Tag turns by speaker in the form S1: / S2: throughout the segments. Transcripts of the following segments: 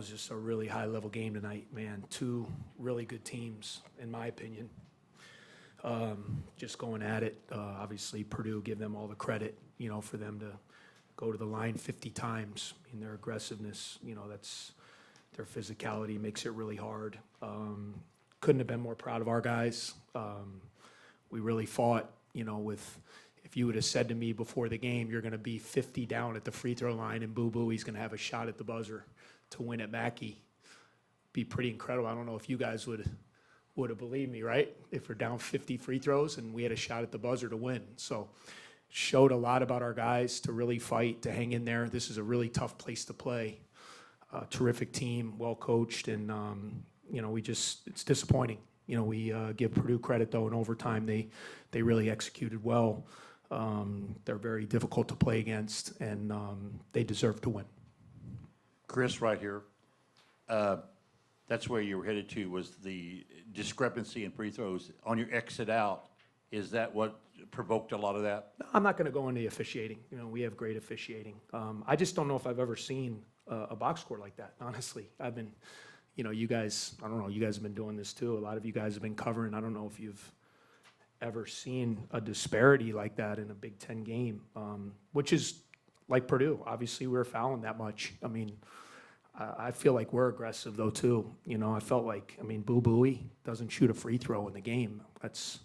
S1: It was just a really high-level game tonight, man. Two really good teams, in my opinion. Just going at it. Obviously, Purdue, give them all the credit, for them to go to the line 50 times. Their aggressiveness, that's their physicality makes it really hard. Couldn't have been more proud of our guys. We really fought, if you would have said to me before the game, you're going to be 50 down at the free throw line and boo-boo, he's going to have a shot at the buzzer to win at Mackey, be pretty incredible. I don't know if you guys would have believed me, right? If we're down 50 free throws and we had a shot at the buzzer to win. So showed a lot about our guys to really fight, to hang in there. This is a really tough place to play. Terrific team, well coached, and it's disappointing. We give Purdue credit though in overtime. They really executed well. They're very difficult to play against, and they deserve to win.
S2: Chris, right here. That's where you were headed to, was the discrepancy in free throws. On your exit out, is that what provoked a lot of that?
S1: I'm not going to go into the officiating. We have great officiating. I just don't know if I've ever seen a box score like that, honestly. I've been, you guys, I don't know, you guys have been doing this too. A lot of you guys have been covering. I don't know if you've ever seen a disparity like that in a Big Ten game, which is like Purdue. Obviously, we're fouling that much. I feel like we're aggressive though too. I felt like, Boo Booey doesn't shoot a free throw in the game. It's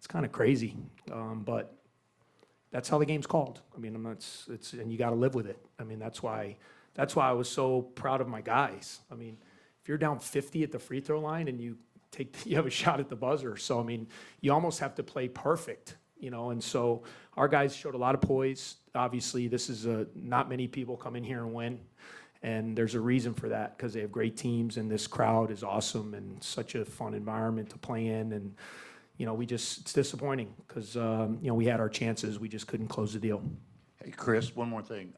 S1: kind of crazy, but that's how the game's called. And you got to live with it. That's why I was so proud of my guys. If you're down 50 at the free throw line and you have a shot at the buzzer, so you almost have to play perfect. And so our guys showed a lot of poise. Obviously, this is not many people come in here and win. And there's a reason for that, because they have great teams and this crowd is awesome and such a fun environment to play in. And, it's disappointing because, we had our chances. We just couldn't close the deal.
S2: Hey, Chris, one more thing.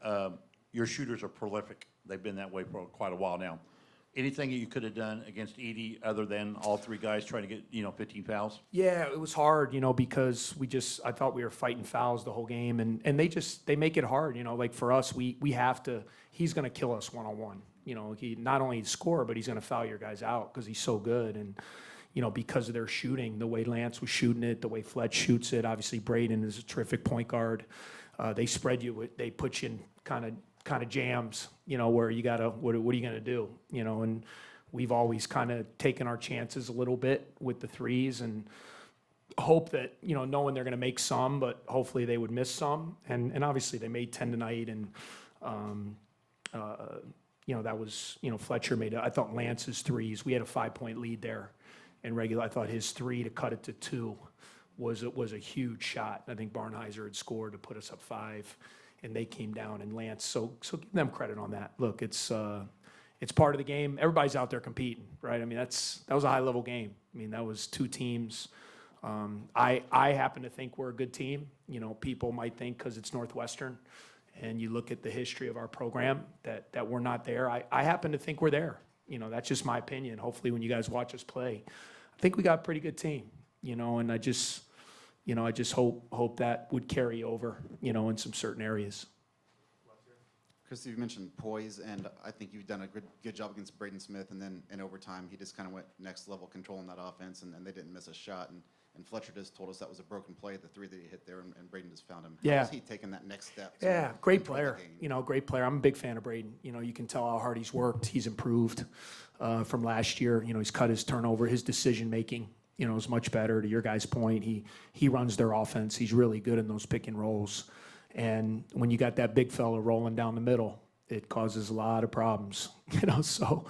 S2: Your shooters are prolific. They've been that way for quite a while now. Anything that you could have done against Edey other than all three guys trying to get, 15 fouls?
S1: Yeah, it was hard, because I thought we were fighting fouls the whole game, and they make it hard, like for us, we have to, he's going to kill us one-on-one. He not only score, but he's going to foul your guys out because he's so good. And, because of their shooting, the way Lance was shooting it, the way Fletch shoots it, obviously Braden is a terrific point guard. They spread you, they put you in kind of jams, where you gotta, what are you gonna do? And we've always kind of taken our chances a little bit with the threes and hope that, knowing they're gonna make some, but hopefully they would miss some. And obviously they made 10 tonight, and that was, Fletcher made, I thought Lance's threes, we had a 5-point lead there in regular. I thought his 3 to cut it to 2 was a huge shot. I think Barnheiser had scored to put us up 5. And they came down, and Lance, so give them credit on that. Look, it's part of the game. Everybody's out there competing, right? That was a high-level game. That was two teams. I happen to think we're a good team. People might think because it's Northwestern, and you look at the history of our program that we're not there. I happen to think we're there. That's just my opinion. Hopefully, when you guys watch us play, I think we got a pretty good team. And I just hope that would carry over, in some certain areas.
S3: Chris, you mentioned poise, and I think you've done a good job against Braden Smith, and then in overtime, he just kind of went next level controlling that offense, and they didn't miss a shot. And Fletcher just told us that was a broken play, the 3 that he hit there, and Braden just found him.
S1: Yeah.
S3: How is he taking that next step?
S1: Yeah, great player. Great player. I'm a big fan of Braden. You can tell how hard he's worked. He's improved from last year. He's cut his turnover, his decision making. Is much better. To your guys' point, he runs their offense. He's really good in those pick and rolls. And when you got that big fella rolling down the middle, it causes a lot of problems. So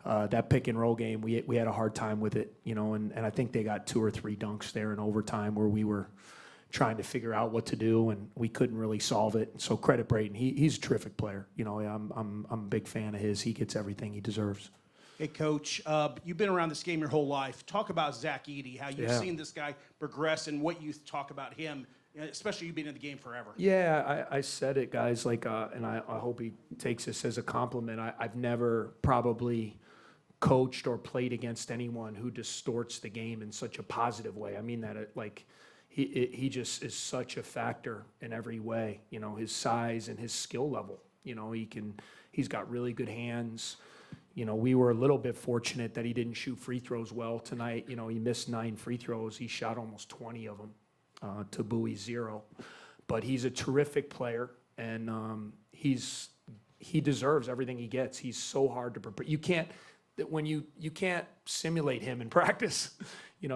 S1: that pick and roll game, we had a hard time with it. And I think they got 2 or 3 dunks there in overtime where we were trying to figure out what to do, and we couldn't really solve it. So credit Braden. He's a terrific player. I'm a big fan of his. He gets everything he deserves.
S4: Hey, Coach, you've been around this game your whole life. Talk about Zach Edey, how you've seen this guy progress, and what you talk about him, especially you being in the game forever.
S1: Yeah, I said it, guys, and I hope he takes this as a compliment. I've never probably coached or played against anyone who distorts the game in such a positive way. I mean that, he just is such a factor in every way, his size and his skill level. He's got really good hands. we were a little bit fortunate that he didn't shoot free throws well tonight. He missed 9 free throws. He shot almost 20 of them to Bowie's 0. But he's a terrific player, and he deserves everything he gets. He's so hard to prepare. You can't simulate him in practice.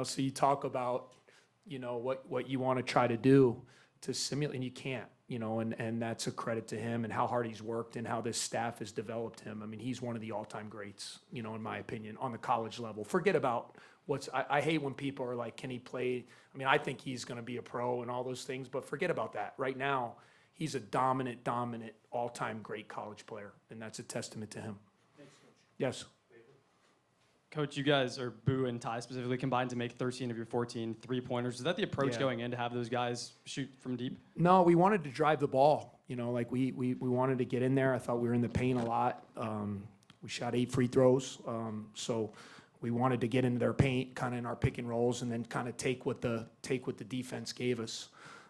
S1: So you talk about what you want to try to do to simulate, and you can't. And that's a credit to him and how hard he's worked and how this staff has developed him. I mean, he's one of the all-time greats, in my opinion, on the college level. Forget about I hate when people are like, can he play? I mean, I think he's going to be a pro and all those things, but forget about that. Right now, he's a dominant, all-time great college player, and that's a testament to him.
S4: Thanks, Coach.
S1: Yes.
S5: Coach, you guys, or Boo and Ty specifically, combined to make 13 of your 14 three-pointers. Is that the approach
S1: Yeah.
S5: going in, to have those guys shoot from deep?
S1: No, we wanted to drive the ball. We wanted to get in there. I thought we were in the paint a lot. We shot 8 free throws. So we wanted to get into their paint, kind of in our pick and rolls, and then kind of take what the defense gave us.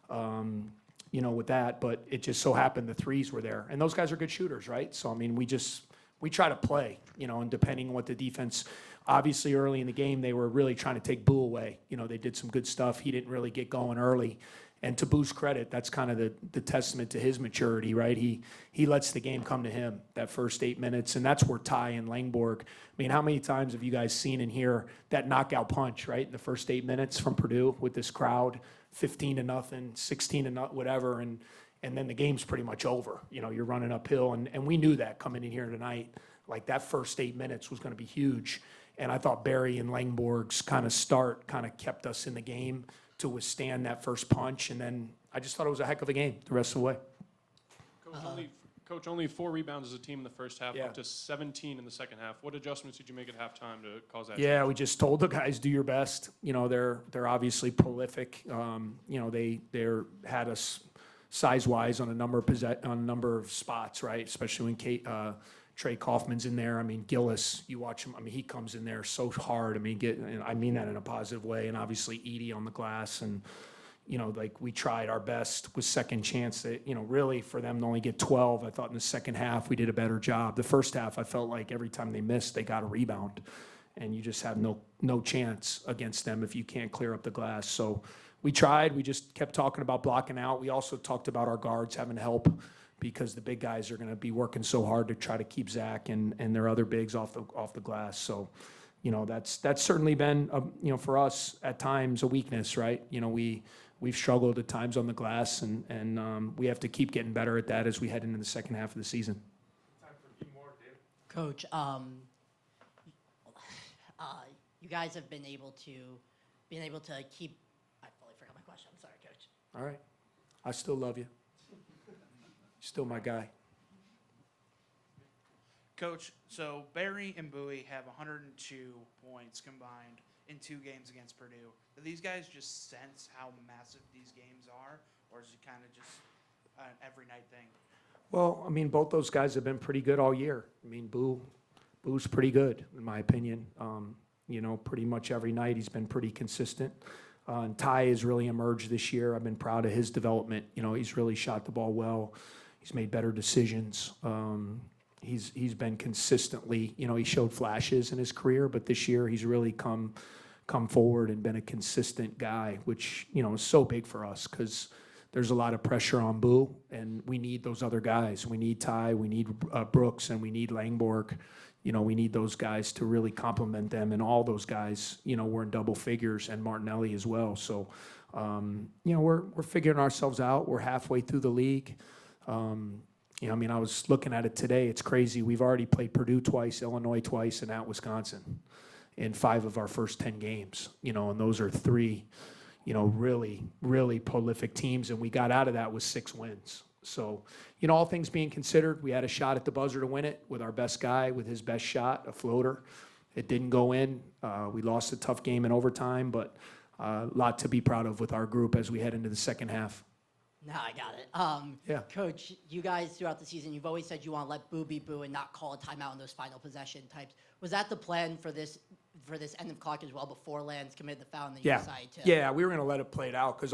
S1: With that, but it just so happened the threes were there, and those guys are good shooters, right? So I mean, we try to play, and depending on what the defense. Obviously, early in the game, they were really trying to take Boo away. They did some good stuff. He didn't really get going early. And to Boo's credit, that's kind of the testament to his maturity, right? He lets the game come to him that first 8 minutes, and that's where Ty and Langborg. I mean, how many times have you guys seen and hear that knockout punch, right, in the first 8 minutes from Purdue with this crowd, 15-0, 16-0, whatever, and then the game's pretty much over. You're running uphill, and we knew that coming in here tonight. Like, that first 8 minutes was going to be huge. And I thought Barry and Langborg's kind of start kind of kept us in the game to withstand that first punch. And then I just thought it was a heck of a game the rest of the way.
S6: Coach, only 4 rebounds as a team in the first half,
S1: Yeah.
S6: up to 17 in the second half. What adjustments did you make at halftime to cause that?
S1: Yeah,
S6: change?
S1: we just told the guys, do your best. They're obviously prolific. They had us size-wise on a number of spots, right? Especially when Trey Kaufman's in there. I mean, Gillis, you watch him. I mean, he comes in there so hard. I mean, and I mean that in a positive way. And obviously Edey on the glass, and we tried our best with second chance. That really for them to only get 12. I thought in the second half we did a better job. The first half I felt like every time they missed, they got a rebound, and you just have no chance against them if you can't clear up the glass. So we tried. We just kept talking about blocking out. We also talked about our guards having help, because the big guys are going to be working so hard to try to keep Zach and their other bigs off the glass. So, that's certainly been for us at times a weakness, right? We've struggled at times on the glass, and we have to keep getting better at that as we head into the second half of the season.
S7: Coach, you guys have been able to keep. I fully forgot my question. I'm sorry, Coach.
S1: All right, I still love you. Still my guy.
S8: Coach, so Barry and Bowie have 102 points combined in 2 games against Purdue. Do these guys just sense how massive these games are, or is it kind of just an every night thing?
S1: Well, I mean, both those guys have been pretty good all year. I mean, Boo's pretty good, in my opinion. Pretty much every night he's been pretty consistent. And Ty has really emerged this year. I've been proud of his development. He's really shot the ball well. He's made better decisions. He's been consistently, he showed flashes in his career, but this year he's really come forward and been a consistent guy, which, is so big for us because there's a lot of pressure on Boo, and we need those other guys. We need Ty, we need Brooks, and we need Langborg. We need those guys to really complement them, and all those guys, we're in double figures, and Martinelli as well. So, we're figuring ourselves out. We're halfway through the league. I was looking at it today. It's crazy. We've already played Purdue twice, Illinois twice, and at Wisconsin in 5 of our first 10 games. And those are 3, really, really prolific teams. And we got out of that with 6 wins. So, all things being considered, we had a shot at the buzzer to win it with our best guy, with his best shot, a floater. It didn't go in. We lost a tough game in overtime, but a lot to be proud of with our group as we head into the second half.
S7: No, I got it.
S1: Yeah.
S7: Coach, you guys throughout the season, you've always said you want to let Boo be Boo and not call a timeout in those final possession types. Was that the plan for this for this end of clock as well before Lance committed the foul, and then you
S1: Yeah,
S7: decided to.
S1: yeah, we were going to let it play it out because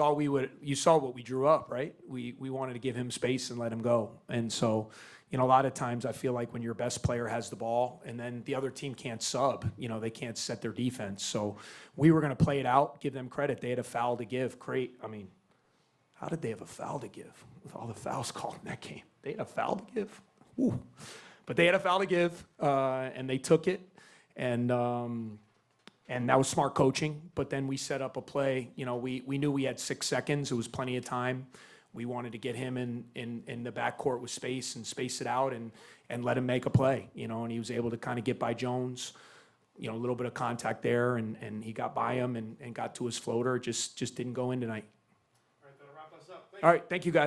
S1: you saw what we drew up, right? We wanted to give him space and let him go. And so, a lot of times I feel like when your best player has the ball and then the other team can't sub, they can't set their defense. So we were going to play it out, give them credit. They had a foul to give. How did they have a foul to give with all the fouls called in that game? They had a foul to give? Ooh. But they had a foul to give, and they took it. And that was smart coaching. But then we set up a play. We knew we had 6 seconds. It was plenty of time. We wanted to get him in the backcourt with space and space it out and let him make a play. And he was able to kind of get by Jones. A little bit of contact there, and he got by him and got to his floater. Just didn't go in tonight. All right, thank you, guys.